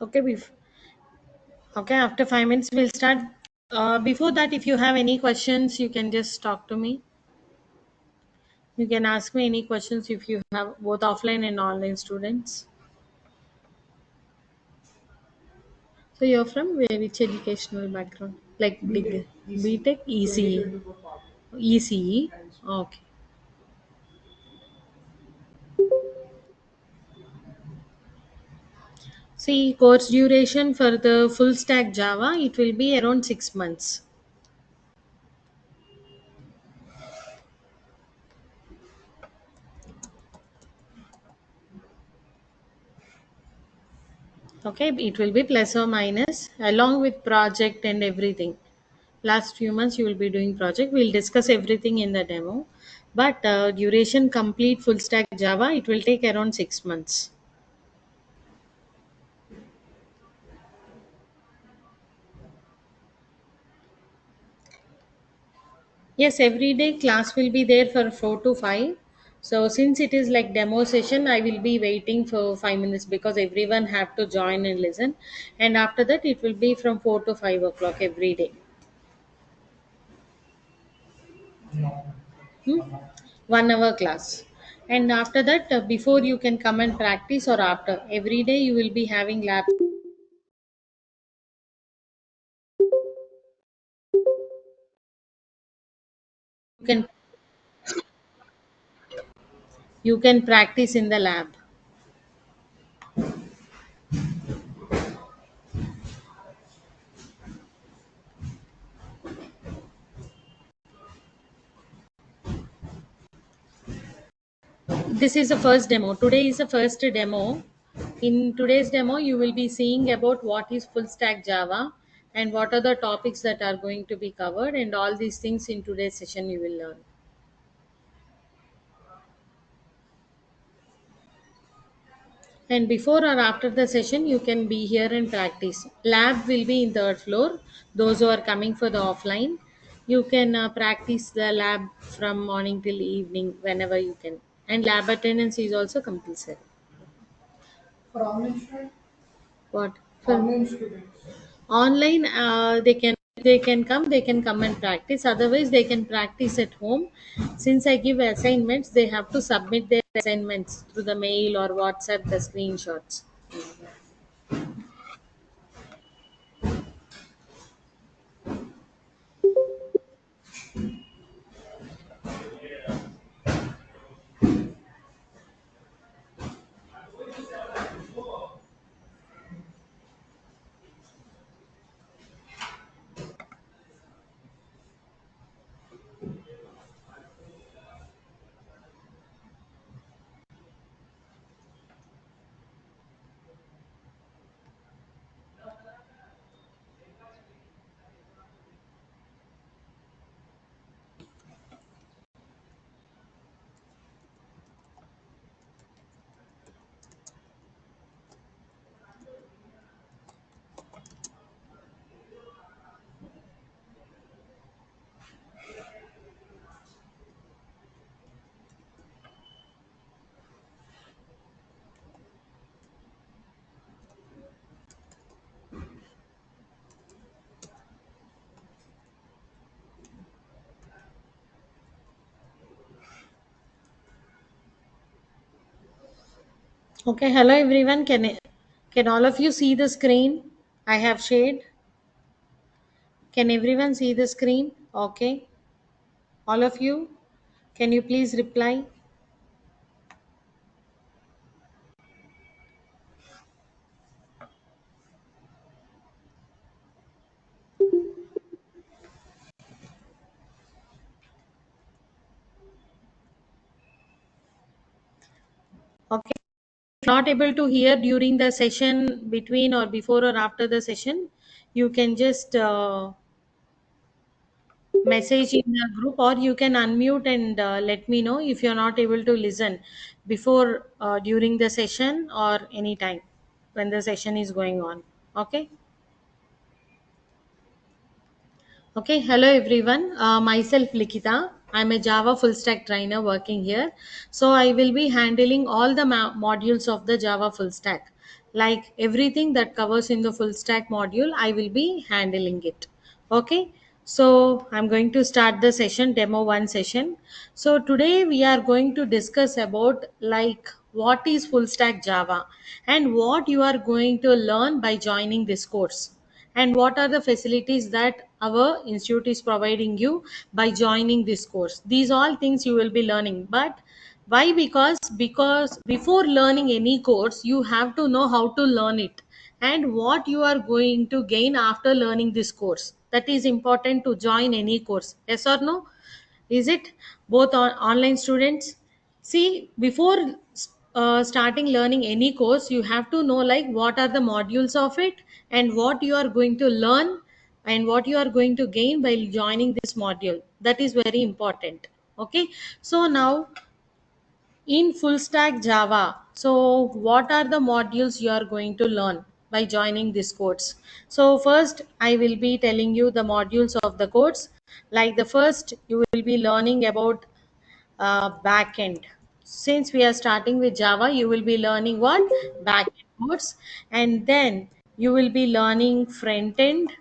Okay, okay. After 5 minutes, we'll start. Before that, if you have any questions, you can just talk to me. You can ask me any questions if you have both offline and online students. So you're from which educational background? Like BTech, ECE, ECE. Okay. See, course duration for the full stack Java, it will be around 6 months. Okay, it will be plus or minus along with project and everything. Last few months you will be doing project. We'll discuss everything in the demo. But duration complete full stack Java, it will take around 6 months. Yes, every day class will be there for 4 to 5. So since it is like demo session, I will be waiting for 5 minutes because everyone have to join and listen. And after that, it will be from 4 to 5 o'clock every day. 1 hour class. And after that, before you can come and practice or after, every day you will be having lab. You can practice in the lab. This is the first demo. Today is the first demo. In today's demo, you will be seeing about what is full stack Java and what are the topics that are going to be covered, and all these things in today's session you will learn. And before or after the session, you can be here and practice. Lab will be in third floor. Those who are coming for the offline, you can practice the lab from morning till evening whenever you can. And lab attendance is also compulsory. For online students? What? For Online students. online, they can come and practice. Otherwise, they can practice at home. Since I give assignments, they have to submit their assignments through the mail or WhatsApp the screenshots. Okay, hello everyone. Can all of you see the screen I have shared? Can everyone see the screen? Okay, all of you. Can you please reply? Okay. If not able to hear during the session between or before or after the session, you can just message in the group, or you can unmute and let me know if you're not able to listen before, during the session, or anytime when the session is going on. Okay. Okay, hello everyone. Myself Likita. I'm a Java full stack trainer working here. So I will be handling all the modules of the Java full stack. like everything that covers in the full stack module, I will be handling it. Okay, so I'm going to start the session, demo 1 session. So today we are going to discuss about like what is full stack java and what you are going to learn by joining this course, and what are the facilities that our institute is providing you by joining this course. These all things you will be learning. But why? Because before learning any course you have to know how to learn it and what you are going to gain after learning this course. That is important to join any course. Yes or no? Is it? Both on online students, see, before starting learning any course you have to know like what are the modules of it and what you are going to learn and what you are going to gain by joining this module. That is very important. Okay, so now in full stack java, so what are the modules you are going to learn by joining this course? So first I will be telling you the modules of the course. Like the first, you will be learning about backend. Since we are starting with java, you will be learning what? Backend codes. And then you will be learning front end,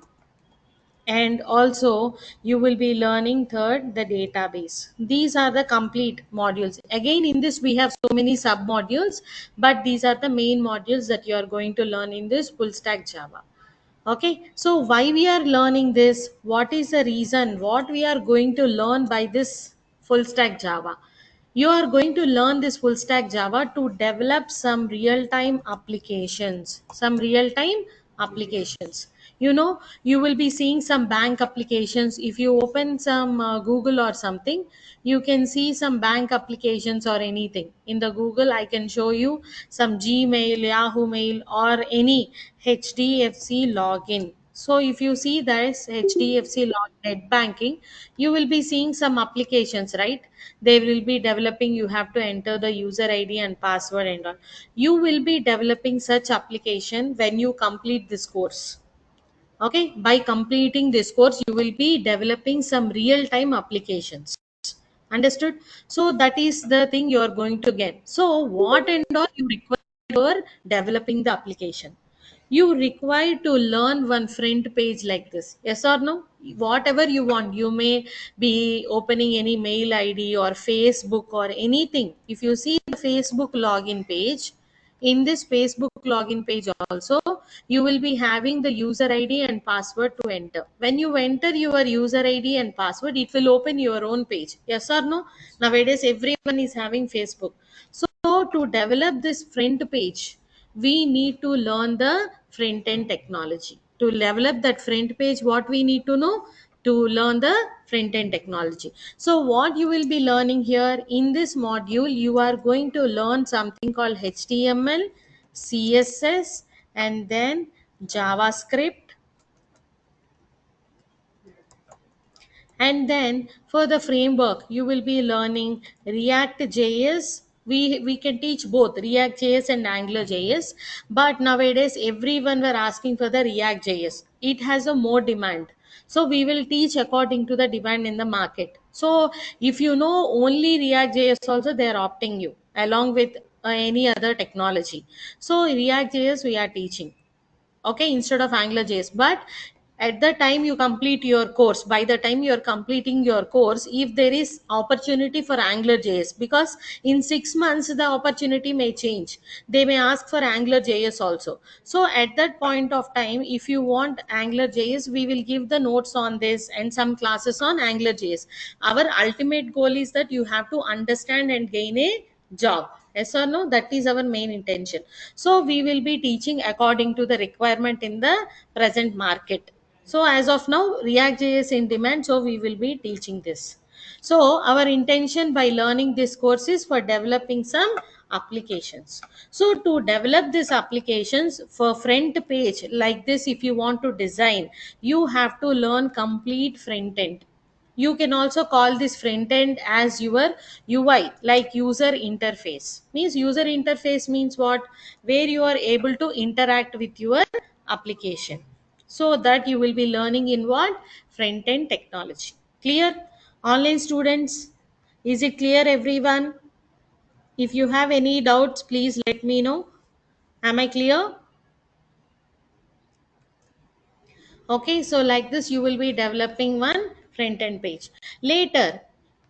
and also you will be learning third the database. These are the complete modules. Again, in this we have so many sub modules, but these are the main modules that you are going to learn in this full stack java. Okay, so why we are learning this? What is the reason? What we are going to learn by this full stack java? You are going to learn this full stack java to develop some real time applications. Some real time applications, you know, you will be seeing some bank applications. If you open some google or something, you can see some bank applications or anything in the google. I can show you some gmail, yahoo mail, or any hdfc login. So if you see there's hdfc net banking, you will be seeing some applications, right? They will be developing. You have to enter the user id and password and all. You will be developing such application when you complete this course. Okay, by completing this course you will be developing some real time applications. Understood? So that is the thing you are going to get. So what and all you require for developing the application? You require to learn one front page like this. Yes or no? Whatever you want. You may be opening any mail id or facebook or anything. If you see the facebook login page, in this facebook login page also, you will be having the user id and password to enter. When you enter your user id and password, it will open your own page. Yes or no? Nowadays everyone is having facebook. So to develop this front page, we need to learn the front end technology. To develop that front page, what we need to know? To learn the front end technology. So what you will be learning here in this module, you are going to learn something called html, css, and then javascript. And then for the framework, you will be learning React JS. We can teach both React JS and Angular JS, but nowadays everyone were asking for the React JS. It has a more demand. So we will teach according to the demand in the market. So if you know only React JS also, they are opting you along with any other technology. So React JS we are teaching, okay, instead of angular.js. But at the time you complete your course, by the time you are completing your course, if there is opportunity for angular.js, because in 6 months the opportunity may change, they may ask for angular.js also. So at that point of time, if you want angular.js, we will give the notes on this and some classes on angular.js. Our ultimate goal is that you have to understand and gain a job. Yes or no? That is our main intention. So we will be teaching according to the requirement in the present market. So as of now react js in demand, so we will be teaching this. So our intention by learning this course is for developing some applications. So to develop these applications for front page like this, if you want to design, you have to learn complete front end. You can also call this front end as your ui, like user interface. Means user interface means what? Where you are able to interact with your application. So that you will be learning in what? Front end technology. Clear? Online students, is it clear everyone? If you have any doubts, please let me know. Am I clear? Okay, so like this, you will be developing one front end page. Later,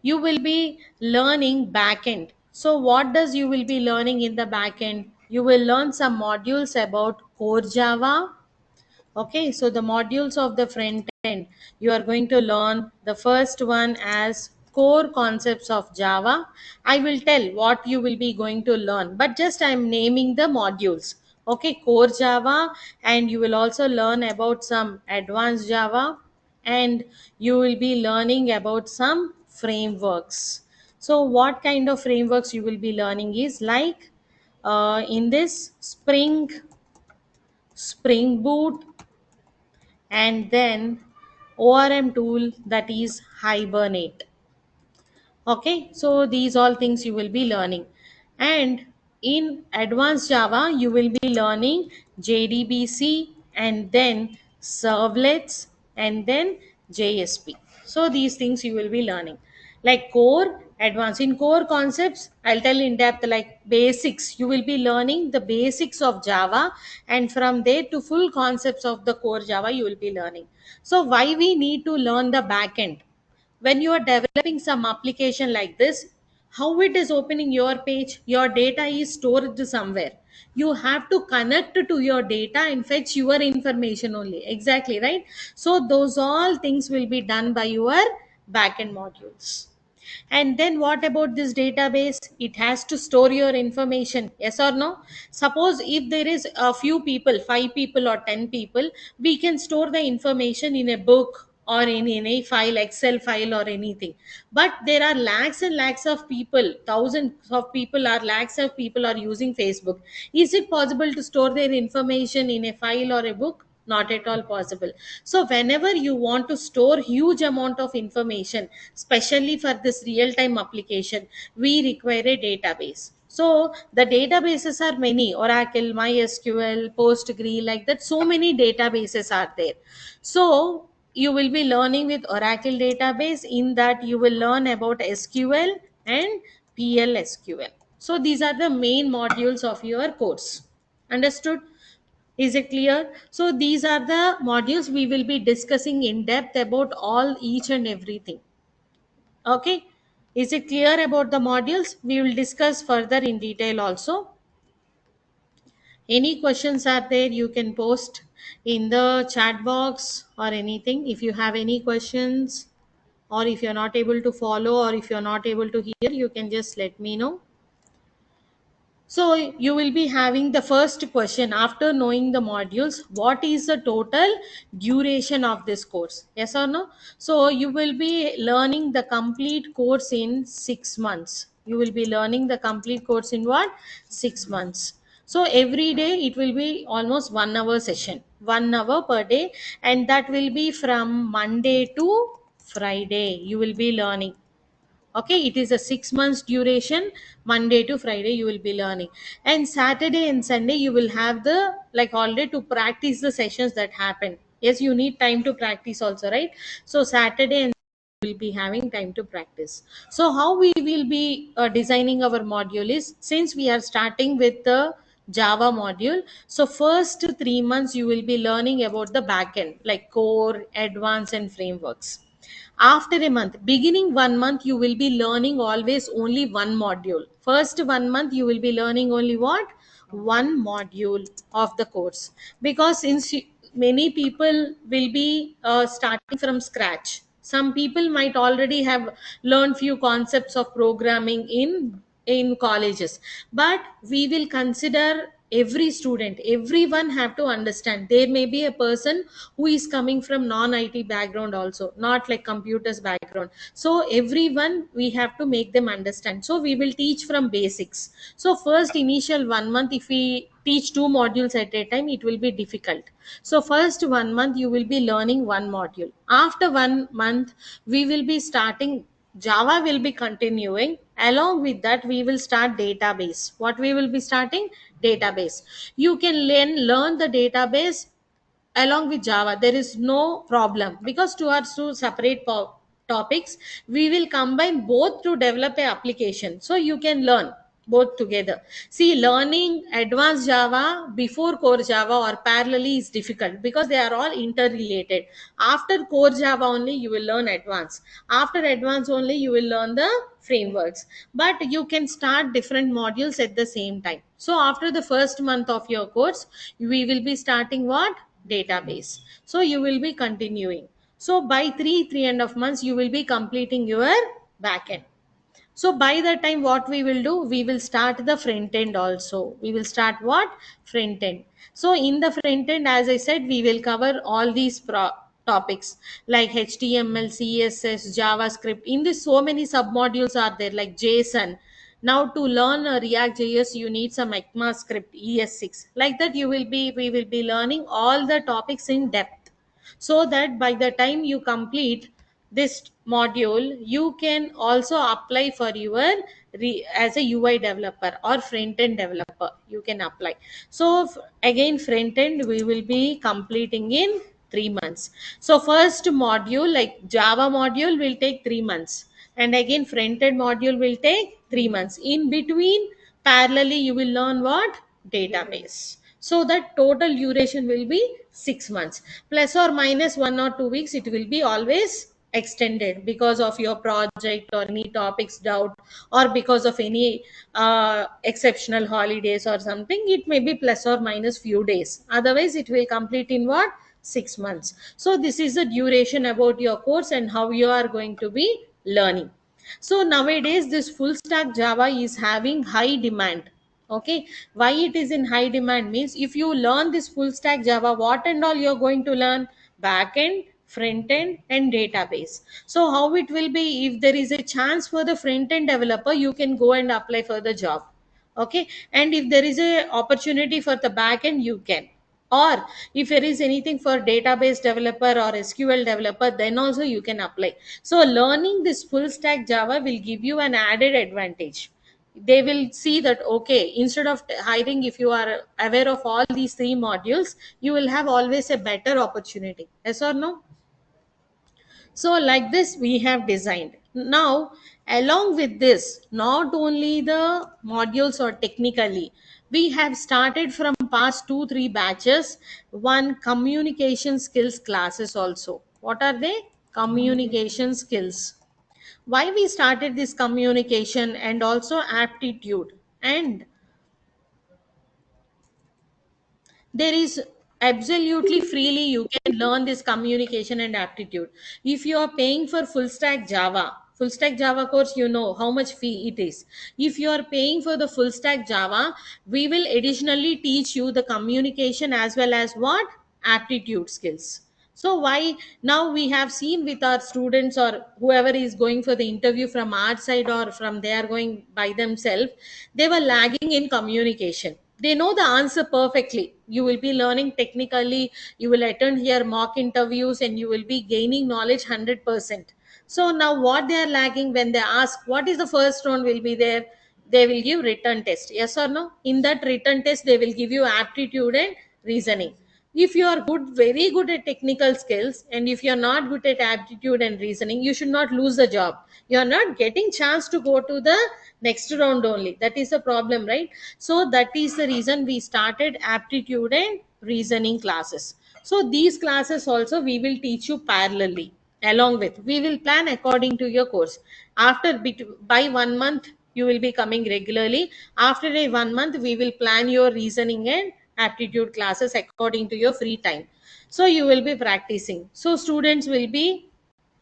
you will be learning backend. So, what does you will be learning in the backend? You will learn some modules about core Java. Okay, so the modules of the front end, you are going to learn the first one as core concepts of Java. I will tell what you will be going to learn, but just I'm naming the modules. Okay, core Java, and you will also learn about some advanced Java, and you will be learning about some frameworks. So, what kind of frameworks you will be learning is like in this Spring Boot, and then ORM tool, that is Hibernate. Okay, so these all things you will be learning. And in advanced Java, you will be learning JDBC, and then servlets, and then JSP. So these things you will be learning. Like core, advanced. In core concepts, I'll tell in depth like basics. You will be learning the basics of Java, and from there to full concepts of the core Java, you will be learning. So why we need to learn the backend? When you are developing some application like this, how it is opening your page, your data is stored somewhere, you have to connect to your data and fetch your information only, exactly, right? So those all things will be done by your backend modules. And then what about this database? It has to store your information, yes or no? Suppose if there is a few people, 5 people or 10 people, we can store the information in a book or in any file, Excel file or anything. But there are lakhs and lakhs of people, thousands of people or lakhs of people are using Facebook. Is it possible to store their information in a file or a book? Not at all possible. So whenever you want to store huge amount of information, especially for this real time application, we require a database. So the databases are many: Oracle, MySQL, Postgre, like that, so many databases are there. So you will be learning with Oracle database. In that you will learn about SQL and PLSQL. So these are the main modules of your course. Understood? Is it clear? So these are the modules we will be discussing in depth about all each and everything. Okay. Is it clear about the modules? We will discuss further in detail also. Any questions are there, you can post in the chat box or anything. If you have any questions, or if you're not able to follow, or if you're not able to hear, you can just let me know. So you will be having the first question after knowing the modules. What is the total duration of this course? Yes or no? So you will be learning the complete course in 6 months. You will be learning the complete course in what? 6 months. So every day it will be almost 1 hour session, 1 hour per day, and that will be from Monday to Friday. You will be learning. Okay, it is a 6 months duration. Monday to Friday you will be learning, and Saturday and Sunday you will have the like holiday to practice the sessions that happen. Yes, you need time to practice also, right? So Saturday and will be having time to practice. So how we will be designing our module is, since we are starting with the Java module, so first 3 months you will be learning about the backend like core, advanced, and frameworks. After a month, beginning 1 month, you will be learning always only one module. First 1 month you will be learning only what? One module of the course. Because many people will be starting from scratch, some people might already have learned few concepts of programming in colleges, but we will consider every student, everyone have to understand. There may be a person who is coming from non IT background also, not like computers background. So everyone we have to make them understand, so we will teach from basics. So first initial 1 month, if we teach two modules at a time, it will be difficult. So first 1 month you will be learning one module. After 1 month we will be starting Java, will be continuing. Along with that, we will start database. What we will be starting? Database. You can learn the database along with Java. There is no problem, because two are two separate topics. We will combine both to develop a application. So you can learn both together. See, learning advanced Java before core Java or parallelly is difficult because they are all interrelated. After core Java only you will learn advanced, after advanced only you will learn the frameworks, but you can start different modules at the same time. So after the first month of your course we will be starting what? Database. So you will be continuing. So by 3.5 months you will be completing your backend. So by the time what we will do, we will start the front end also. We will start what? Front end. So in the front end, as I said, we will cover all these topics like HTML, CSS, JavaScript. In this, so many submodules are there like JSON. Now to learn React JS, you need some ECMAScript, ES6. Like that, we will be learning all the topics in depth, so that by the time you complete this module you can also apply for your as a UI developer or front end developer you can apply. So again front end we will be completing in 3 months. So first module like Java module will take 3 months, and again front end module will take 3 months. In between, parallelly you will learn what? Database. So that total duration will be 6 months, plus or minus 1 or 2 weeks. It will be always extended because of your project or any topics doubt, or because of any exceptional holidays or something. It may be plus or minus few days, otherwise it will complete in what? 6 months. So this is the duration about your course and how you are going to be learning. So nowadays this full stack Java is having high demand. Okay, why it is in high demand means, if you learn this full stack Java, what and all you're going to learn? Back end, front end, and database. So how it will be, if there is a chance for the front end developer, you can go and apply for the job. Okay, and if there is a opportunity for the back end, you can. Or if there is anything for database developer or SQL developer, then also you can apply. So learning this full stack Java will give you an added advantage. They will see that okay, instead of hiring, if you are aware of all these three modules, you will have always a better opportunity. Yes or no? So like this we have designed. Now along with this, not only the modules or technically, we have started from past 2 3 batches one communication skills classes also. What are they? Communication skills. Why we started this communication and also aptitude, and there is absolutely freely you can learn this communication and aptitude. If you are paying for full stack java course, you know how much fee it is. If you are paying for the full stack Java, we will additionally teach you the communication as well as what? Aptitude skills. So why now we have seen with our students or whoever is going for the interview from our side or from they are going by themselves, they were lagging in communication. They know the answer perfectly. You will be learning technically, you will attend here mock interviews, and you will be gaining knowledge 100%. So now what they are lagging, when they ask what is the first round will be there, they will give written test. Yes or no? In that written test, they will give you aptitude and reasoning. If you are good, very good at technical skills, and if you are not good at aptitude and reasoning, you should not lose the job. You are not getting chance to go to the next round only. That is the problem, right? So that is the reason we started aptitude and reasoning classes. So these classes also we will teach you parallelly. Along with, we will plan according to your course. After by 1 month you will be coming regularly. After a 1 month we will plan your reasoning and aptitude classes according to your free time. So you will be practicing, so students will be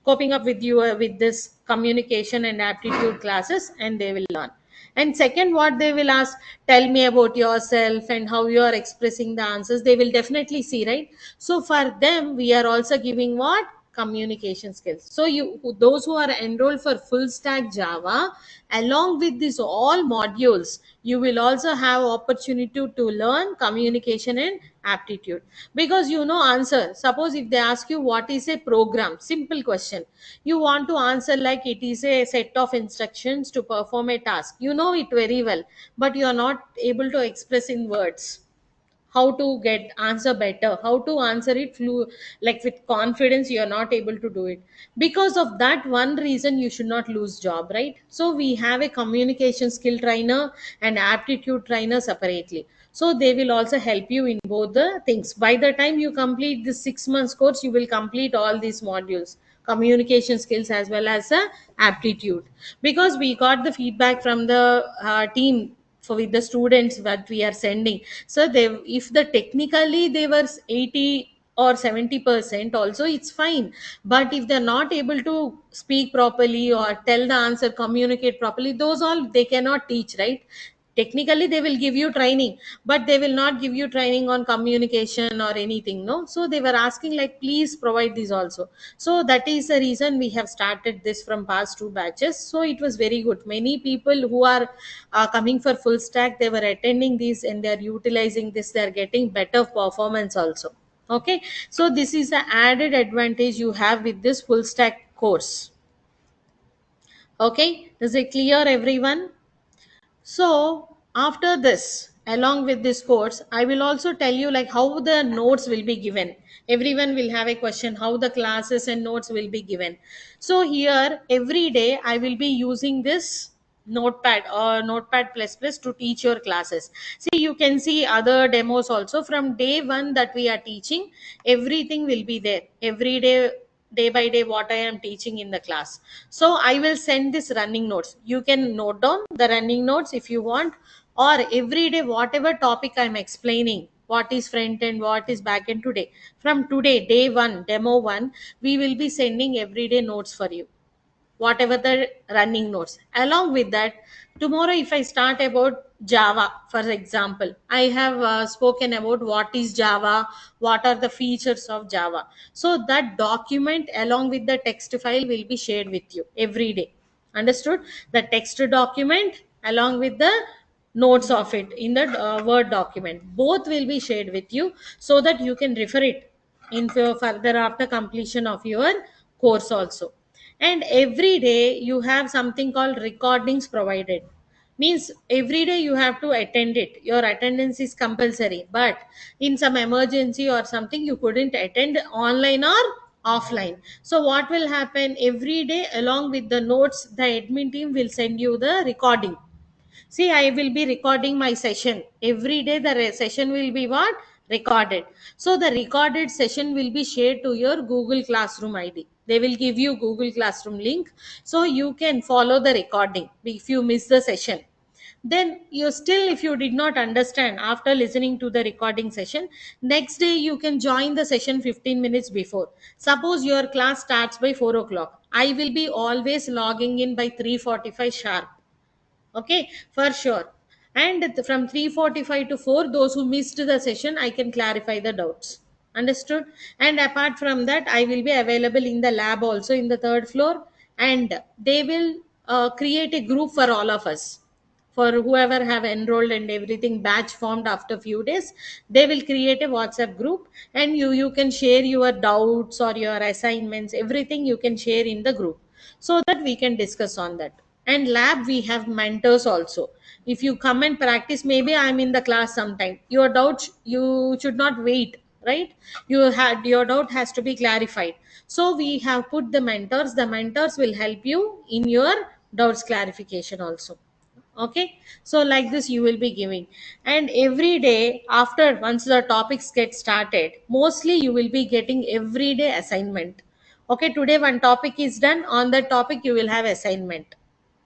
coping up with you with this communication and aptitude classes, and they will learn. And second, what they will ask, tell me about yourself and how you are expressing the answers, they will definitely see, right? So for them we are also giving what? Communication skills. So you, those who are enrolled for full stack Java, along with this all modules, you will also have opportunity to learn communication and aptitude. Because you know answer. Suppose if they ask you what is a program, simple question, you want to answer like it is a set of instructions to perform a task. You know it very well, but you are not able to express in words. how to get answer better, how to answer it like with confidence. You are not able to do it. Because of that one reason, you should not lose job, right? So we have a communication skill trainer and aptitude trainer separately, so they will also help you in both the things. By the time you complete this 6 months course, you will complete all these modules, communication skills as well as aptitude. Because we got the feedback from the team for with the students that we are sending. So they, if the technically they were 80 or 70% also, it's fine. But if they're not able to speak properly or tell the answer, communicate properly, those all they cannot teach, right? Technically they will give you training, but they will not give you training on communication or anything, no. So they were asking like, please provide these also. So that is the reason we have started this from past two batches. So it was very good. Many people who are coming for full stack, they were attending these and they are utilizing this, they are getting better performance also. Okay, so this is the added advantage you have with this full stack course. Okay, is it clear everyone? So after this, along with this course, I will also tell you like how the notes will be given. Everyone will have a question how the classes and notes will be given. So here every day I will be using this notepad or notepad plus plus to teach your classes. See, you can see other demos also from day one that we are teaching. Everything will be there every day, day by day, what I am teaching in the class. So I will send this running notes. You can note down the running notes if you want, or every day, whatever topic I'm explaining, what is front end, what is back end today. From today, day one, demo one, we will be sending everyday notes for you, whatever the running notes. Along with that, tomorrow if I start about Java, for example, I have spoken about what is Java, what are the features of Java. So that document along with the text file will be shared with you every day. Understood? The text document along with the notes of it in the Word document, both will be shared with you, so that you can refer it in further after completion of your course also. And every day you have something called recordings provided. Means every day you have to attend it, your attendance is compulsory. But in some emergency or something, you couldn't attend online or offline. So what will happen, every day along with the notes, the admin team will send you the recording. See, I will be recording my session. Every day the session will be what? Recorded. So the recorded session will be shared to your Google Classroom ID. They will give you Google Classroom link. So you can follow the recording if you miss the session. Then you still, if you did not understand after listening to the recording session, next day you can join the session 15 minutes before. Suppose your class starts by 4 o'clock. I will be always logging in by 3:45 sharp. Okay, for sure. And from 3:45 to 4, those who missed the session, I can clarify the doubts. Understood? And apart from that, I will be available in the lab also in the third floor, and they will create a group for all of us, for whoever have enrolled and everything, batch formed after few days. They will create a WhatsApp group, and you can share your doubts or your assignments, everything you can share in the group, so that we can discuss on that. And lab, we have mentors also. If you come and practice, maybe I'm in the class sometime, your doubts, you should not wait, right? You had your doubt has to be clarified. So we have put the mentors. The mentors will help you in your doubts clarification also. Okay, so like this you will be giving. And every day after, once the topics get started, mostly you will be getting everyday assignment. Okay, today one topic is done, on that topic you will have assignment,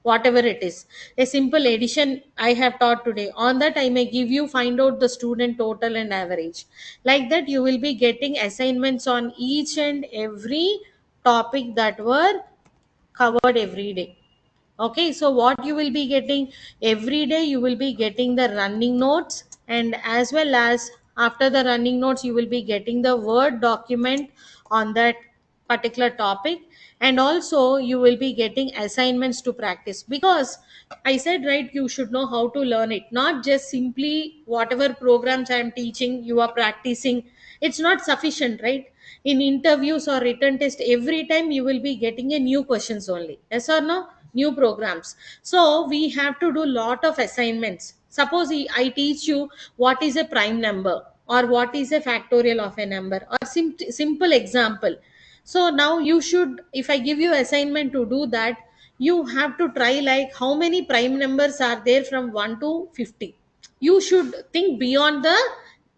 whatever it is. A simple addition I have taught today, on that I may give you, find out the student total and average. Like that you will be getting assignments on each and every topic that were covered every day. Okay, so what you will be getting every day, you will be getting the running notes, and as well as after the running notes, you will be getting the Word document on that particular topic. And also you will be getting assignments to practice, because I said, right, you should know how to learn it, not just simply whatever programs I am teaching you are practicing. It's not sufficient, right? In interviews or written test, every time you will be getting a new questions only, yes or no, new programs. So we have to do lot of assignments. Suppose I teach you what is a prime number. or what is a factorial of a number, or simple example. So now you should, if I give you assignment to do that, you have to try like how many prime numbers are there from 1 to 50. You should think beyond the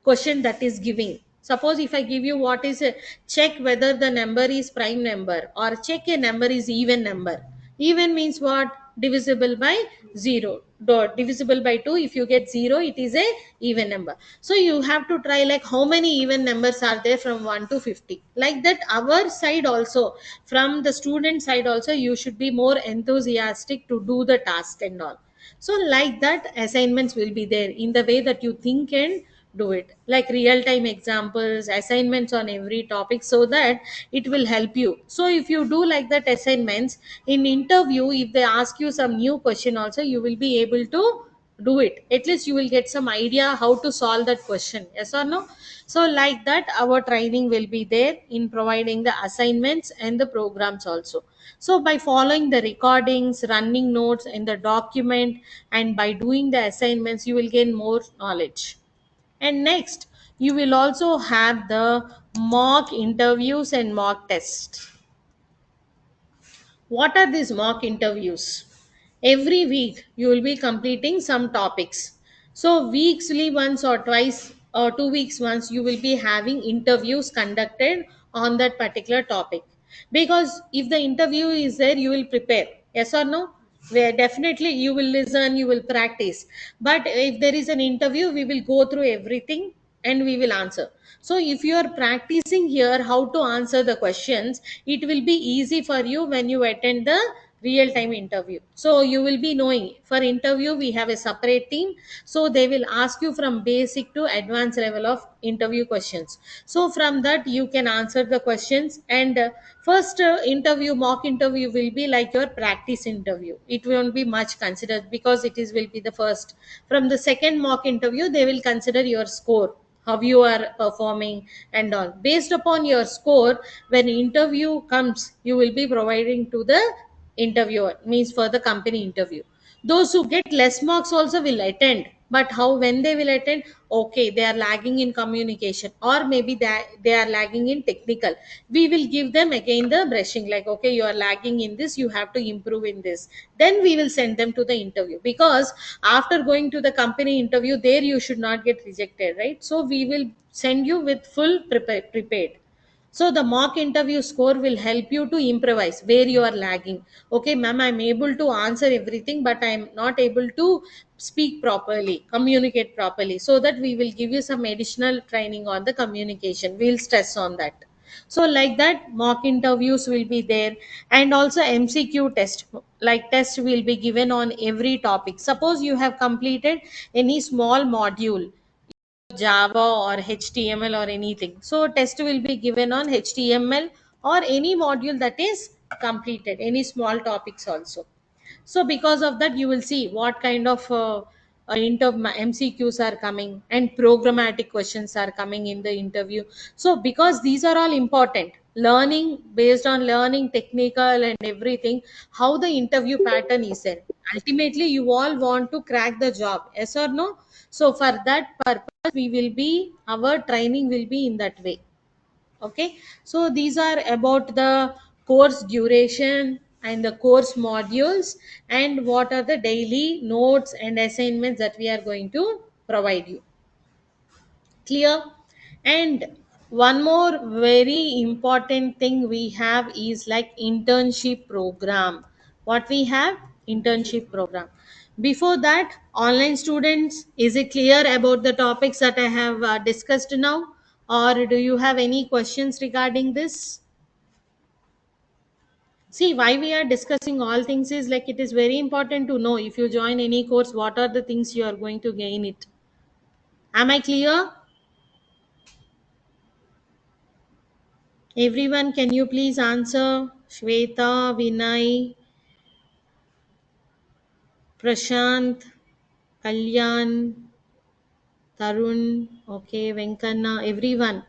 question that is giving. Suppose if I give you what is a, check whether the number is prime number, or check a number is even number. Even means what? Divisible by 0. Dot divisible by 2. If you get 0, it is a even number. So you have to try like how many even numbers are there from 1 to 50. Like that, our side also, from the student side also, you should be more enthusiastic to do the task and all. So like that, assignments will be there in the way that you think and do it, like real time examples, assignments on every topic, so that it will help you. So if you do like that assignments in interview, if they ask you some new question also, you will be able to do it. At least you will get some idea how to solve that question, yes or no? So like that, our training will be there in providing the assignments and the programs also. So by following the recordings, running notes in the document, and by doing the assignments, you will gain more knowledge. And next, you will also have the mock interviews and mock tests. What are these mock interviews? Every week you will be completing some topics. So, weekly once or twice or 2 weeks once, you will be having interviews conducted on that particular topic. Because if the interview is there, you will prepare. Yes or no? Where definitely you will listen, you will practice. But if there is an interview, we will go through everything and we will answer. So if you are practicing here how to answer the questions, it will be easy for you when you attend the real time interview. So you will be knowing, for interview we have a separate team, so they will ask you from basic to advanced level of interview questions. So from that you can answer the questions. And first interview, mock interview, will be like your practice interview. It won't be much considered because it is will be the first. From the second mock interview, they will consider your score, how you are performing and all. Based upon your score, when interview comes, you will be providing to the interviewer, means for the company interview. Those who get less marks also will attend, but how, when they will attend, okay, they are lagging in communication, or maybe they are lagging in technical, we will give them again the brushing, like okay, you are lagging in this, you have to improve in this. Then we will send them to the interview, because after going to the company interview, there you should not get rejected, right? So we will send you with full prepared. So the mock interview score will help you to improvise where you are lagging. Okay, ma'am, I'm able to answer everything, but I'm not able to speak properly, communicate properly. So that we will give you some additional training on the communication. We'll stress on that. So like that, mock interviews will be there, and also MCQ test. Like test will be given on every topic. Suppose you have completed any small module, Java or HTML or anything. So test will be given on HTML or any module that is completed, any small topics also. So because of that, you will see what kind of MCQs are coming and programmatic questions are coming in the interview. So because these are all important, learning based on learning technical and everything, how the interview pattern is there. Ultimately, you all want to crack the job, yes or no? So for that purpose, we will be, our training will be in that way. Okay, so these are about the course duration and the course modules, and what are the daily notes and assignments that we are going to provide you. Clear? And one more very important thing we have is like internship program. What we have? Internship program. Before that, online students, is it clear about the topics that I have discussed now, or do you have any questions regarding this? See, why we are discussing all things is like it is very important to know, if you join any course, what are the things you are going to gain it. Am I clear? Everyone, can you please answer? Shweta, Vinay, Prashant, Kalyan, Tarun, okay, Venkana, everyone.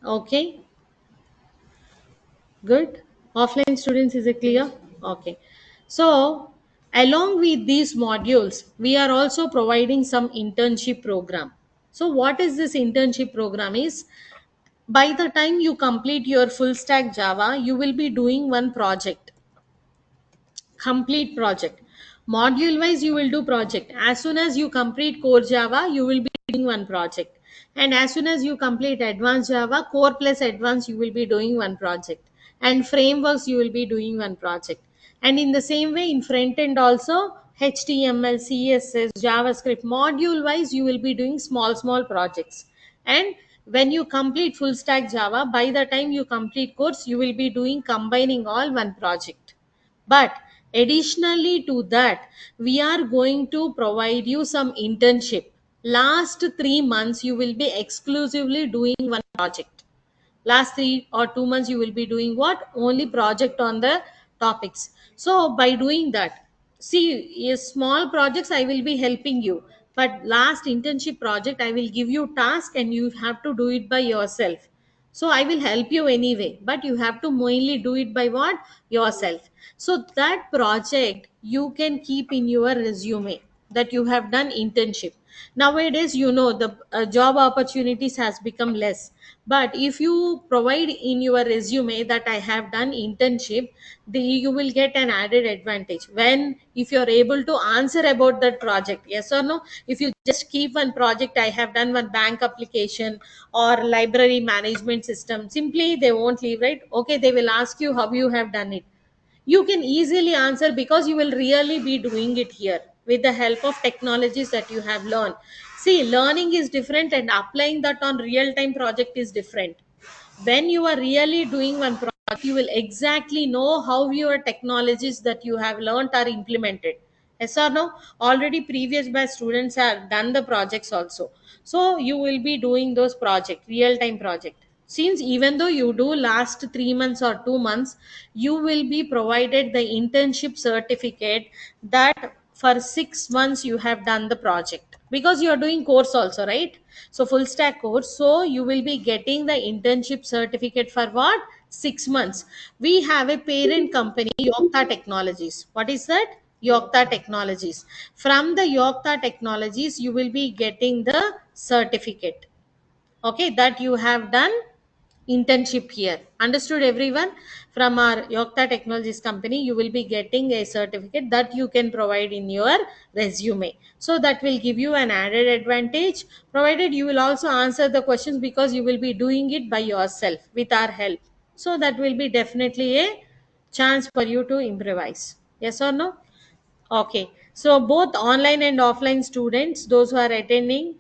Okay, good. Offline students, is it clear? Okay. So, along with these modules, we are also providing some internship program. So what is this internship program is, by the time you complete your full stack Java, you will be doing one project, complete project. Module wise you will do project. As soon as you complete core Java, you will be doing one project. And as soon as you complete advanced Java, core plus advanced, you will be doing one project. And frameworks, you will be doing one project. And in the same way, in front end also, HTML, CSS, JavaScript, module wise you will be doing small projects. And when you complete full stack Java, by the time you complete course, you will be doing combining all one project. But additionally to that, we are going to provide you some internship. Last 3 months, you will be exclusively doing one project. Last 3 or 2 months, you will be doing what? Only project on the topics. So by doing that, see, small projects I will be helping you, but last internship project I will give you task and you have to do it by yourself. So I will help you anyway, but you have to mainly do it by what? Yourself. So that project you can keep in your resume, that you have done internship. Nowadays, the job opportunities has become less, but if you provide in your resume that I have done internship, you will get an added advantage when, if you are able to answer about that project, yes or no. If you just keep one project, I have done one bank application or library management system, simply they won't leave, right? Okay, they will ask you how you have done it. You can easily answer because you will really be doing it here with the help of technologies that you have learned. See, learning is different and applying that on real time project is different. When you are really doing one project, you will exactly know how your technologies that you have learned are implemented. Yes or no? Already previous batch students have done the projects also. So you will be doing those project, real time project. Since even though you do last 3 months or 2 months, you will be provided the internship certificate that for 6 months you have done the project, because you are doing course also, right? So full stack course, so you will be getting the internship certificate for what? 6 months. We have a parent company, Yokta Technologies. What is that? Yokta Technologies. From the Yokta Technologies, you will be getting the certificate, okay, that you have done internship here. Understood everyone? From our Yokta Technologies company, you will be getting a certificate that you can provide in your resume. So that will give you an added advantage, provided you will also answer the questions, because you will be doing it by yourself with our help. So that will be definitely a chance for you to improvise. Yes or no? Okay, so both online and offline students, those who are attending,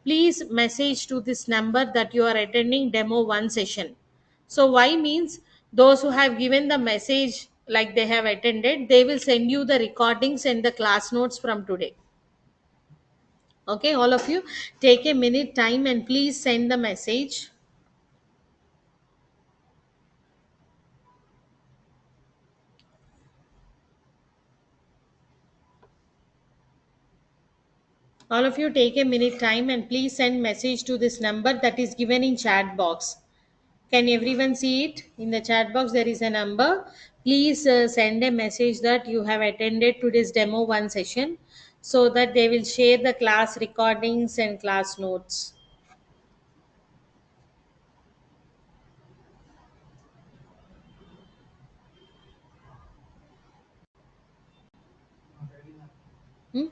please message to this number that you are attending demo one session. So why means, those who have given the message like they have attended, they will send you the recordings and the class notes from today. Okay, all of you, take a minute time and please send the message. All of you, take a minute time and please send message to this number that is given in chat box. Can everyone see it? In the chat box, there is a number. Please send a message that you have attended today's demo one session, so that they will share the class recordings and class notes. Hmm?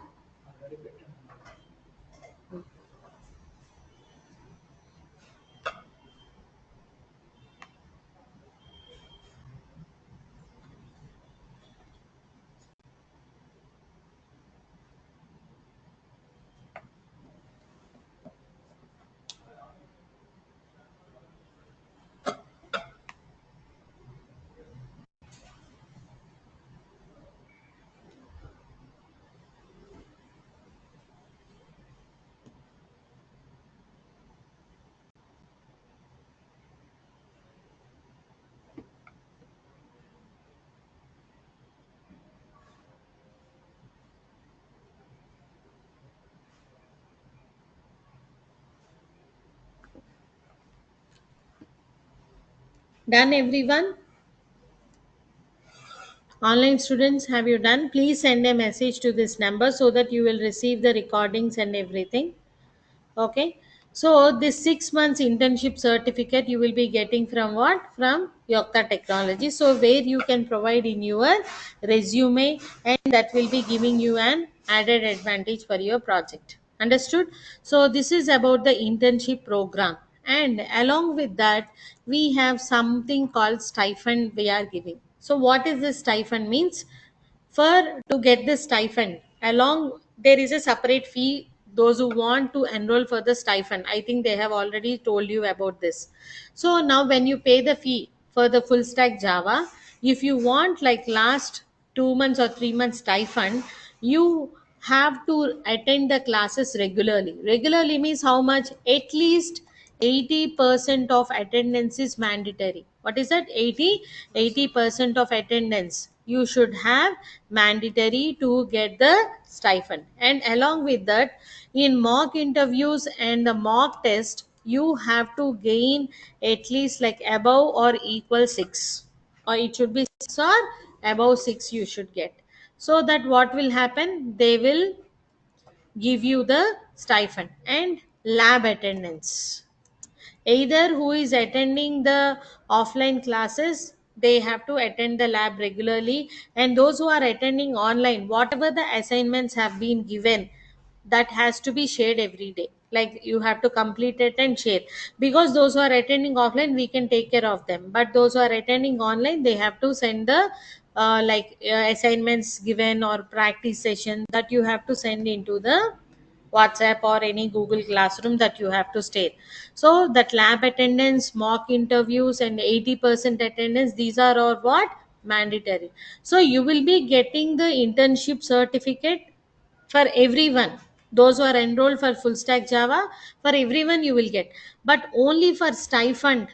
Done, everyone? Online students, have you done? Please send a message to this number so that you will receive the recordings and everything. Okay. So this 6 months internship certificate you will be getting from what? From Yokta Technology. So where you can provide in your resume, and that will be giving you an added advantage for your project. Understood? So this is about the internship program. And along with that, we have something called stipend we are giving. So what is this stipend means? For to get the stipend along, there is a separate fee. Those who want to enroll for the stipend, I think they have already told you about this. So now when you pay the fee for the full stack Java, if you want like last 2 months or 3 months stipend, you have to attend the classes regularly. Regularly means how much? At least 80% of attendance is mandatory. What is that? 80% of attendance you should have mandatory to get the stipend. And along with that, in mock interviews and the mock test, you have to gain at least like above or equal 6, or it should be 6 or above 6 you should get. So that what will happen, they will give you the stipend. And lab attendance, either who is attending the offline classes, they have to attend the lab regularly, and those who are attending online, whatever the assignments have been given, that has to be shared every day. Like you have to complete it and share, because those who are attending offline, we can take care of them, but those who are attending online, they have to send the assignments given or practice session, that you have to send into the WhatsApp or any Google Classroom that you have to stay. So that lab attendance, mock interviews, and 80% attendance, these are all what? Mandatory. So you will be getting the internship certificate for everyone. Those who are enrolled for full stack Java, for everyone you will get. But only for stipend,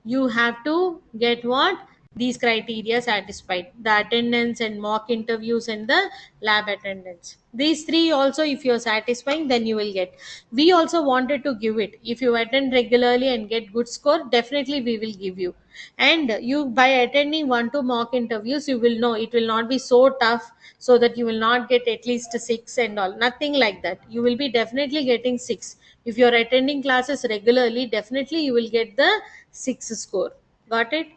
you have to get what? These criteria satisfied: the attendance and mock interviews and the lab attendance. These three also, if you're satisfying, then you will get. We also wanted to give it. If you attend regularly and get good score, definitely we will give you. And you, by attending 1 2 mock interviews, you will know it will not be so tough, so that you will not get at least 6 and all. Nothing like that. You will be definitely getting 6. If you're attending classes regularly, definitely you will get the 6 score. Got it?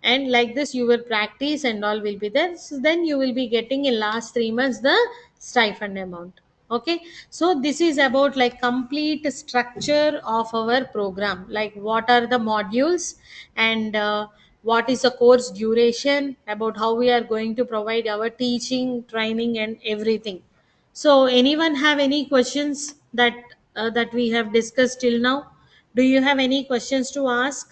And like this you will practice and all will be there. So then you will be getting in last 3 months the stipend amount. Okay. So this is about like complete structure of our program, like what are the modules, and what is the course duration, about how we are going to provide our teaching, training, and everything. So anyone have any questions that we have discussed till now? Do you have any questions to ask?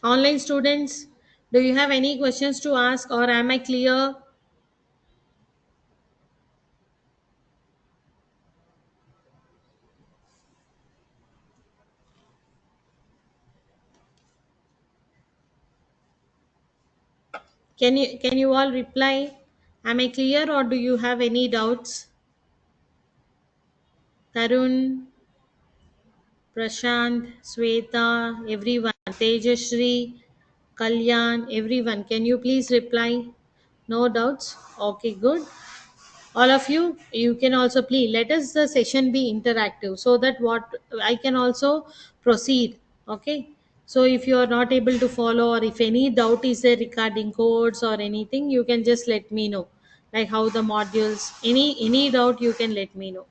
Online students, do you have any questions to ask, or am I clear? Can you all reply? Am I clear, or do you have any doubts? Tarun, Prashant, Sweta, everyone, Tejashri, Kalyan, everyone, can you please reply? No doubts? Okay, good. All of you, you can also please let us the session be interactive, so that what I can also proceed. Okay. So if you are not able to follow, or if any doubt is there regarding codes or anything, you can just let me know, like how the modules, any doubt you can let me know.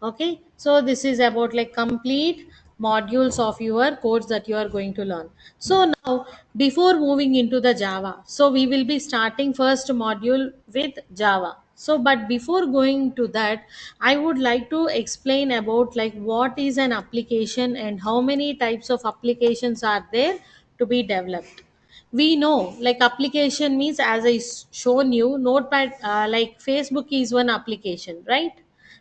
Okay. So this is about like complete modules of your course that you are going to learn. So now, before moving into the Java, so we will be starting first module with Java. So but before going to that, I would like to explain about like what is an application and how many types of applications are there to be developed. We know like application means, as I shown you, notepad, like Facebook is one application, right?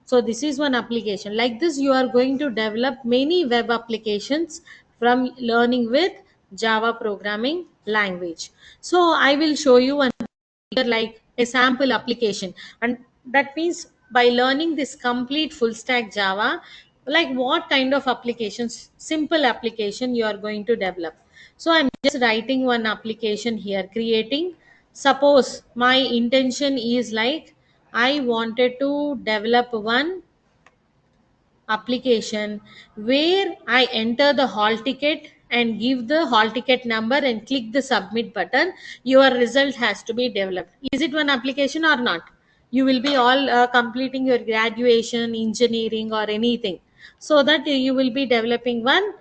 So this is one application. Like this you are going to develop many web applications from learning with Java programming language. So I will show you one, like a sample application, and that means by learning this complete full stack Java, like what kind of applications, simple application you are going to develop. So I'm just writing one application here, creating. Suppose my intention is like I wanted to develop one application where I enter the hall ticket and give the hall ticket number and click the submit button. Your result has to be developed. Is it one application or not? You will be all completing your graduation, engineering, or anything, so that you will be developing one.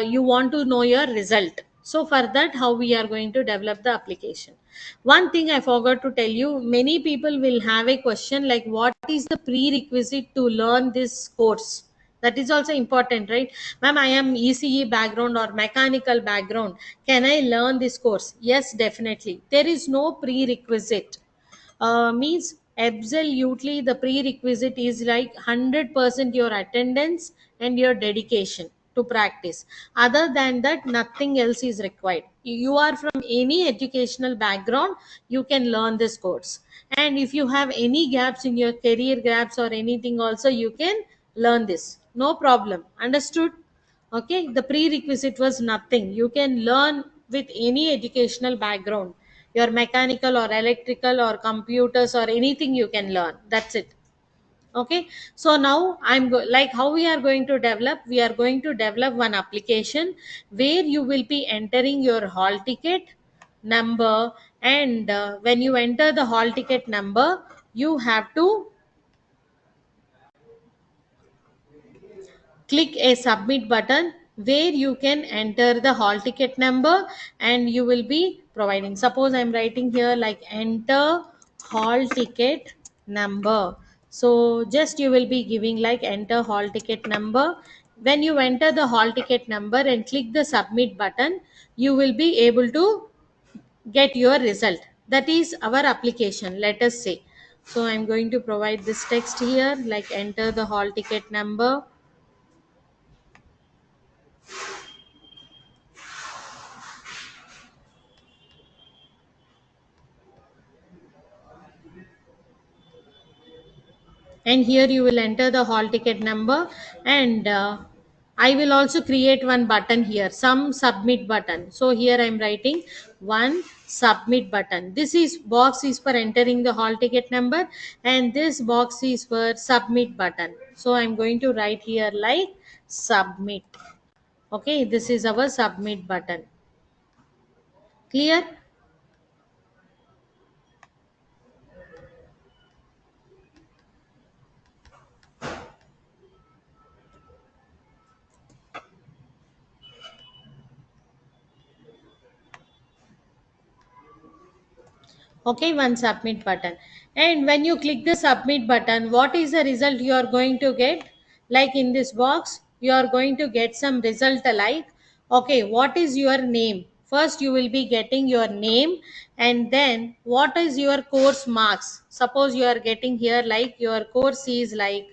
You want to know your result. So, for that, how we are going to develop the application. One thing I forgot to tell you, many people will have a question like, what is the prerequisite to learn this course? That is also important, right? Ma'am, I am ECE background or mechanical background. Can I learn this course? Yes, definitely. There is no prerequisite. Means absolutely the prerequisite is like 100% your attendance and your dedication to practice. Other than that, nothing else is required. You are from any educational background, you can learn this course. And if you have any gaps in your career gaps or anything, also you can learn this, no problem. Understood? Okay, the prerequisite was nothing. You can learn with any educational background. Your mechanical or electrical or computers or anything you can learn. That's it. Okay, so now like how we are going to develop. We are going to develop one application where you will be entering your hall ticket number, and when you enter the hall ticket number, you have to click a submit button where you can enter the hall ticket number, and you will be providing, suppose I'm writing here like enter hall ticket number. So just you will be giving like enter hall ticket number. When you enter the hall ticket number and click the submit button, you will be able to get your result. That is our application, let us say. So I'm going to provide this text here like enter the hall ticket number. And here you will enter the hall ticket number, and I will also create one button here, some submit button. So here I'm writing one submit button. This is box is for entering the hall ticket number, and this box is for submit button. So I'm going to write here like submit. Okay, this is our submit button. Clear? Okay, one submit button. And when you click the submit button, what is the result you are going to get? Like in this box, you are going to get some result like, okay, what is your name? First you will be getting your name, and then what is your course marks? Suppose you are getting here like your course is like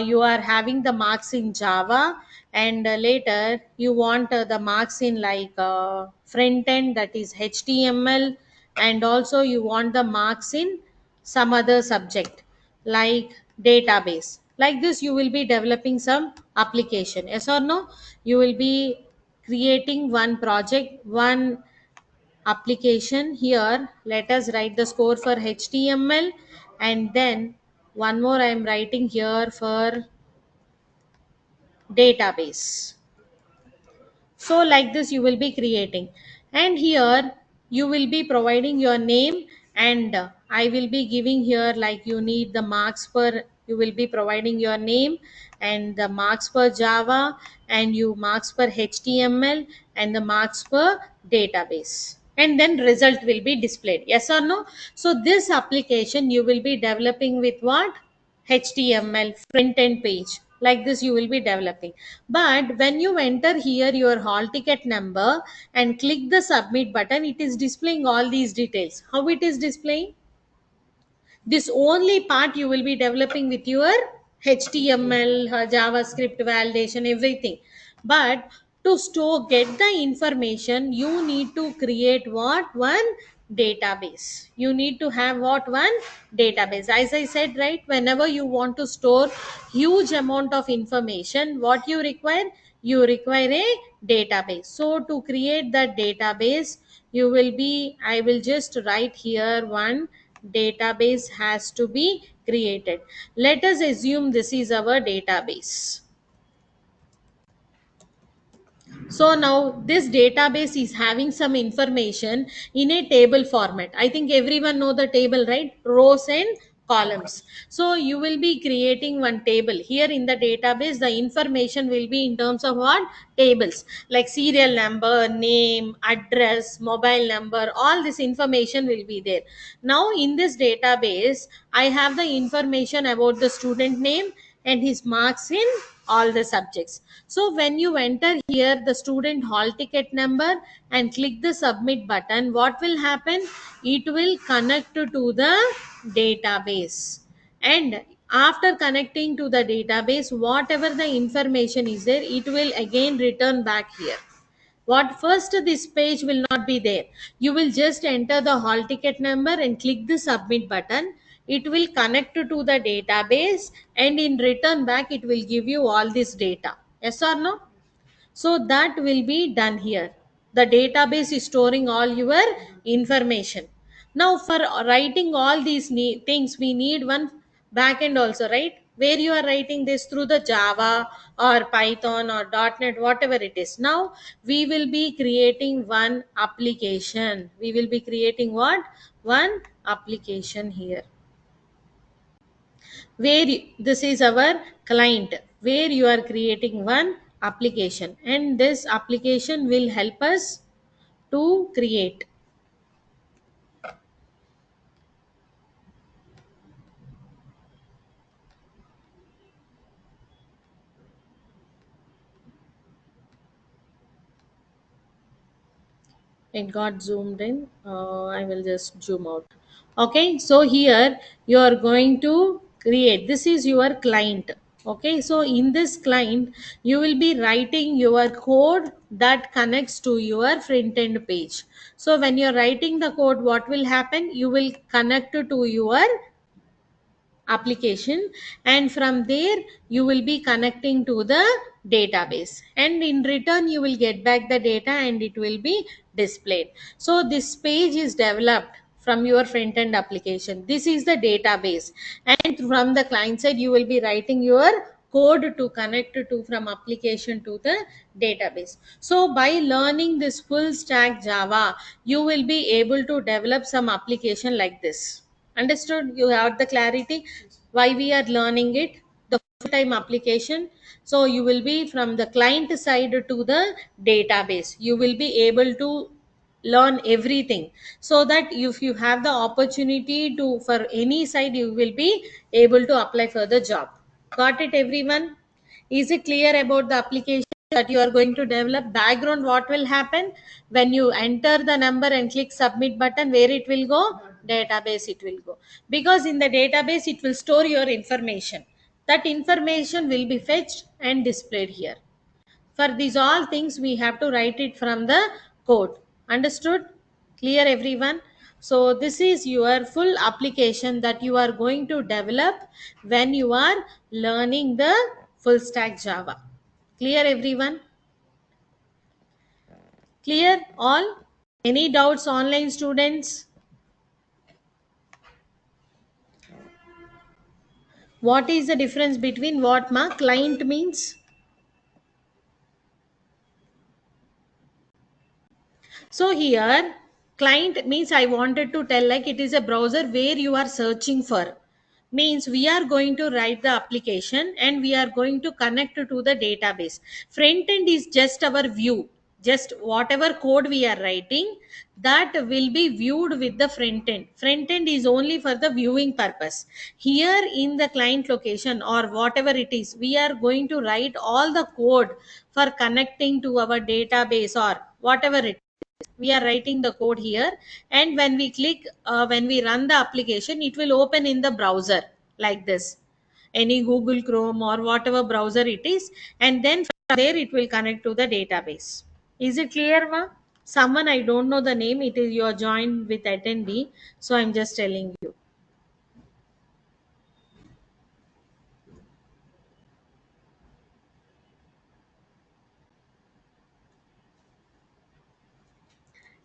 you are having the marks in Java, and later you want the marks in like front end, that is HTML, and also you want the marks in some other subject like database. Like this you will be developing some application, yes or no? You will be creating one project, one application. Here let us write the score for HTML, and then one more I am writing here for database. So like this you will be creating, and here you will be providing your name, and I will be giving here like you need the marks per, you will be providing your name and the marks per Java, and you marks per HTML, and the marks per database, and then result will be displayed, yes or no? So this application you will be developing with what? HTML front end page. Like this you will be developing. But when you enter here your hall ticket number and click the submit button, it is displaying all these details. How it is displaying? This only part you will be developing with your HTML, JavaScript validation, everything. But to store, get the information, you need to create what? One database. You need to have what? One database. As I said, right, whenever you want to store huge amount of information, what you require? You require a database. So to create that database, I will just write here one database has to be created. Let us assume this is our database. So now this database is having some information in a table format. I think everyone know the table, right? Rows and columns. So you will be creating one table. Here in the database, the information will be in terms of what? Tables. Like serial number, name, address, mobile number, all this information will be there. Now in this database, I have the information about the student name and his marks in all the subjects. So when you enter here the student hall ticket number and click the submit button, what will happen? It will connect to the database. And after connecting to the database, whatever the information is there, it will again return back here. What first, this page will not be there. You will just enter the hall ticket number and click the submit button. It will connect to the database, and in return back it will give you all this data. Yes or no? So that will be done here. The database is storing all your information. Now for writing all these things, we need one backend also, right? Where you are writing this through the Java or Python or .NET, whatever it is. Now we will be creating one application. We will be creating what? One application here, where this is our client, where you are creating one application, and this application will help us to create. It got zoomed in. I will just zoom out. Okay, so here you are going to create, this is your client. Okay, so in this client you will be writing your code that connects to your front end page. So when you're writing the code, what will happen? You will connect to your application, and from there you will be connecting to the database, and in return you will get back the data and it will be displayed. So this page is developed from your front end application. This is the database, and from the client side you will be writing your code to connect to from application to the database. So by learning this full stack Java, you will be able to develop some application like this. Understood? You have the clarity why we are learning it, the full time application. So you will be from the client side to the database, you will be able to learn everything, so that if you have the opportunity to for any side, you will be able to apply for the job. Got it, everyone? Is it clear about the application that you are going to develop? Background, what will happen when you enter the number and click submit button? Where it will go? Database it will go. Because in the database it will store your information. That information will be fetched and displayed here. For these all things, we have to write it from the code. Understood? Clear, everyone? So this is your full application that you are going to develop when you are learning the full stack Java. Clear, everyone? Clear all? Any doubts, online students? What is the difference between what ma client means? So here, client means I wanted to tell like it is a browser where you are searching for. Means we are going to write the application and we are going to connect to the database. Front end is just our view. Just whatever code we are writing, that will be viewed with the front end. Front end is only for the viewing purpose. Here in the client location or whatever it is, we are going to write all the code for connecting to our database or whatever it, we are writing the code here. And when we click, when we run the application, it will open in the browser like this, any Google Chrome or whatever browser it is, and then from there it will connect to the database. Is it clear, ma? Someone, I don't know the name, it is you are joined with attendee, so I'm just telling you.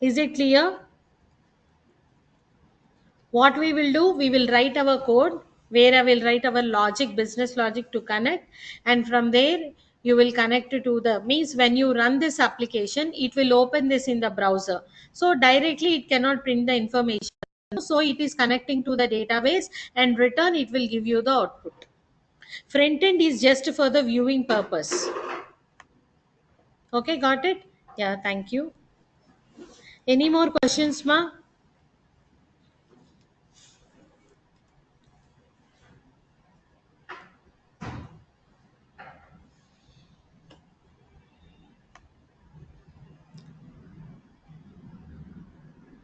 Is it clear? What we will do, we will write our code. where I will write our logic, business logic to connect, and from there you will connect it to the means when you run this application, it will open this in the browser. So directly it cannot print the information. So it is connecting to the database and return it will give you the output. Front end is just for the viewing purpose. Okay, got it? Yeah, thank you. Any more questions, ma?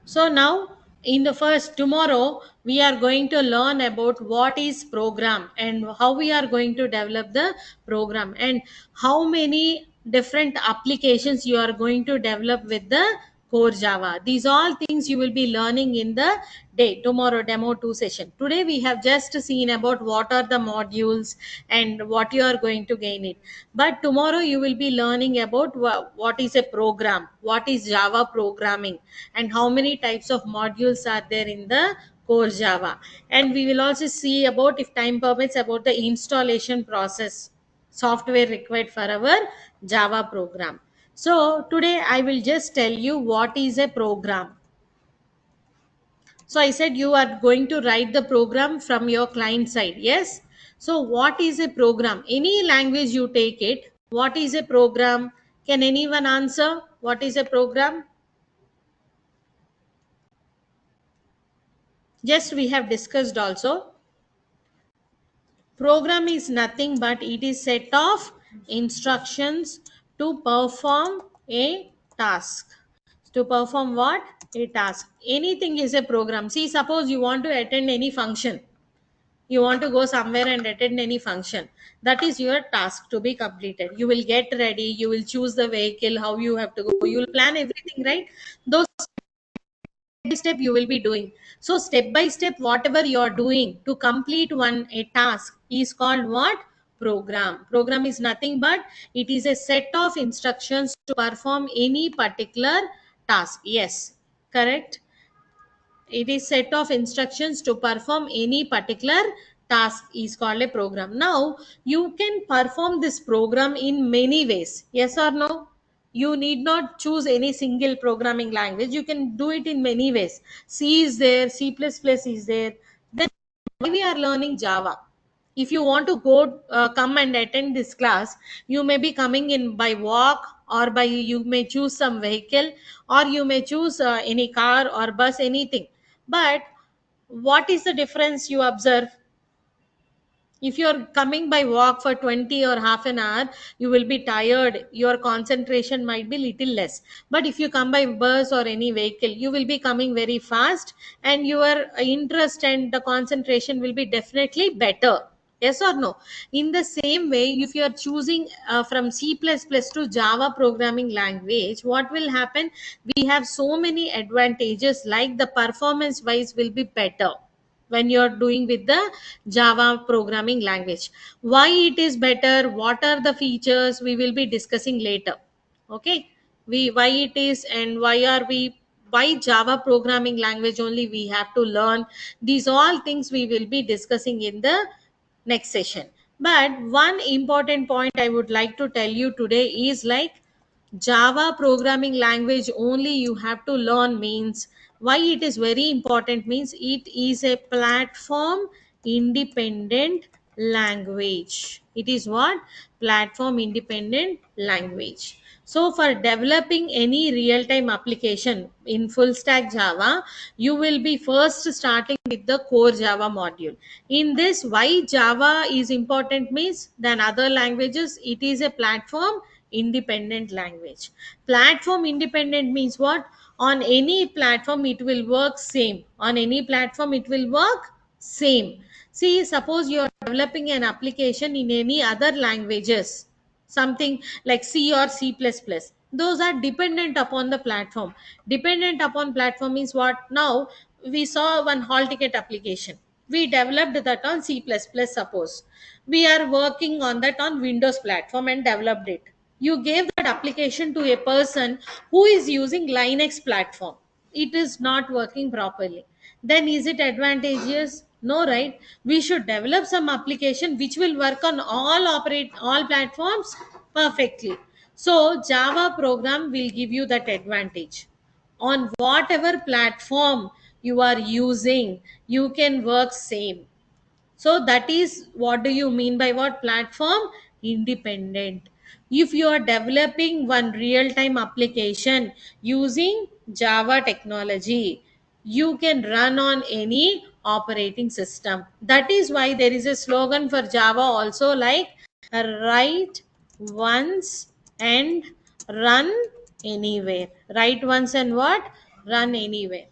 So now in the first tomorrow we are going to learn about what is program and how we are going to develop the program and how many different applications you are going to develop with the core Java. These all things you will be learning in the day tomorrow demo 2 session. Today we have just seen about what are the modules and what you are going to gain it. But tomorrow you will be learning about what is a program, what is Java programming, and how many types of modules are there in the core Java. And we will also see about, if time permits, about the installation process, software required for our Java program. So today I will just tell you what is a program. So I said you are going to write the program from your client side. Yes. So what is a program? Any language you take it. What is a program? Can anyone answer? What is a program? Just we have discussed also. Program is nothing but it is set of instructions to perform a task. To perform what? A task. Anything is a program. See, suppose you want to attend any function. You want to go somewhere and attend any function. That is your task to be completed. You will get ready. You will choose the vehicle, how you have to go. You will plan everything, right? Those by step you will be doing. So step by step whatever you are doing to complete one a task is called what? Program is nothing but it is a set of instructions to perform any particular task. Yes, correct. It is set of instructions to perform any particular task is called a program. Now you can perform this program in many ways. Yes or no? You need not choose any single programming language. You can do it in many ways. C is there, C++ is there. Then why we are learning Java? If you want to go come and attend this class, you may be coming in by walk, or by you may choose some vehicle, or you may choose any car or bus, anything. But what is the difference you observe? If you're coming by walk for 20 or half an hour, you will be tired, your concentration might be little less. But if you come by bus or any vehicle, you will be coming very fast, and your interest and the concentration will be definitely better. Yes or no? In the same way, if you are choosing from C++ to Java programming language, what will happen? We have so many advantages, like the performance wise will be better when you're doing with the Java programming language. Why it is better? What are the features? We will be discussing later. Okay. We why it is and why Java programming language only we have to learn. These all things we will be discussing in the next session. But one important point I would like to tell you today is like Java programming language only you have to learn means, why it is very important means it is a platform independent language. It is what? Platform independent language. So for developing any real time application in full stack Java, you will be first starting with the core Java module. In this, why Java is important means than other languages, it is a platform independent language. Platform independent means what? On any platform it will work same. On any platform it will work same. See, suppose you are developing an application in any other languages, something like C or C++, those are dependent upon the platform. Dependent upon platform means what? Now we saw one hall ticket application, we developed that on C++. Suppose we are working on that on Windows platform and developed it. You gave that application to a person who is using Linux platform, it is not working properly. Then is it advantageous? No, right? We should develop some application which will work on all platforms perfectly. So Java program will give you that advantage. On whatever platform you are using, you can work same. So that is, what do you mean by what platform? Independent. If you are developing one real time application using Java technology, you can run on any operating system. That is why there is a slogan for Java also, like write once and run anywhere. Write once and what? Run anywhere.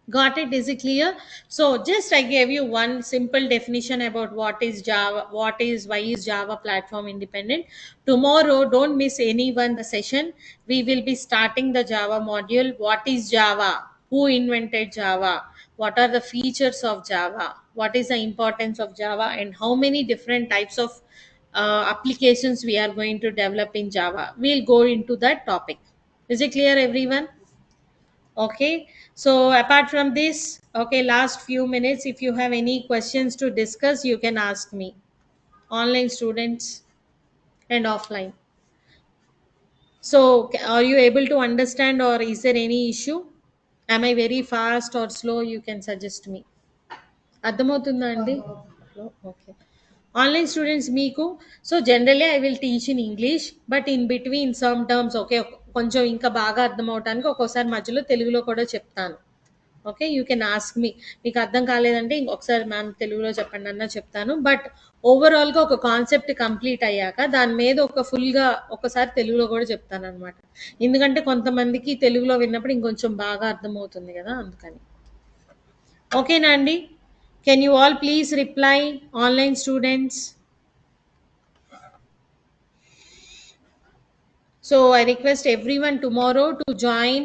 Got it? Is it clear? So just I gave you one simple definition about what is Java, why is Java platform independent. Tomorrow, don't miss anyone the session. We will be starting the Java module. What is Java? Who invented Java? What are the features of Java? What is the importance of Java? And how many different types of applications we are going to develop in Java? We'll go into that topic. Is it clear, everyone? Okay, so apart from this, okay, last few minutes, if you have any questions to discuss, you can ask me. Online students and offline. So, are you able to understand, or is there any issue? Am I very fast or slow? You can suggest me. అర్థమవుతుందా అండి? Okay. Online students మీకు, so generally I will teach in English, but in between some terms okay, కొంచెం ఇంకా బాగా అర్థం అవటానికి ఒక్కోసారి మధ్యలో తెలుగులో కూడా చెప్తాను. Okay, you can ask me. మీకు అర్థం కాలేదంటే ఇంకొకసారి మ్యామ్ తెలుగులో చెప్పండి అన్న చెప్తాను. బట్ ఓవరాల్గా ఒక కాన్సెప్ట్ కంప్లీట్ అయ్యాక దాని మీద ఒక ఫుల్గా ఒకసారి తెలుగులో కూడా చెప్తాను అనమాట. ఎందుకంటే కొంతమందికి తెలుగులో విన్నప్పుడు ఇంకొంచెం బాగా అర్థమవుతుంది కదా, అందుకని. ఓకేనా అండి? Can you all please reply, online students? So I request everyone tomorrow to join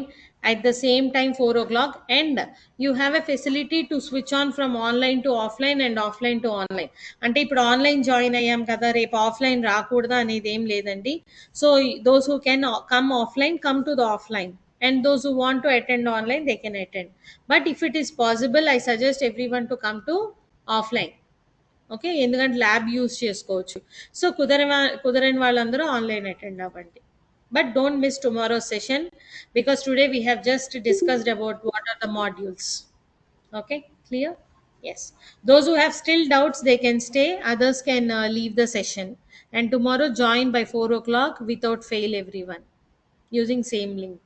at the same time 4 o'clock, and you have a facility to switch on from online to offline and offline to online. అంటే ఇప్పుడు online join అయ్యాం కదా, రేపు offline రాకూడదా అనేది ఏం లేదండి. So those who can come offline, come to the offline, and those who want to attend online, they can attend. But if it is possible, I suggest everyone to come to offline. Okay, ఎందుకంటే lab use చేసుకోవచ్చు. So కుదరని వాళ్ళందరూ online attend అవ్వండి. But don't miss tomorrow's session, because today we have just discussed about what are the modules. Okay, clear? Yes. Those who have still doubts, they can stay. Others can leave the session. And tomorrow join by 4 o'clock without fail, everyone, using same link.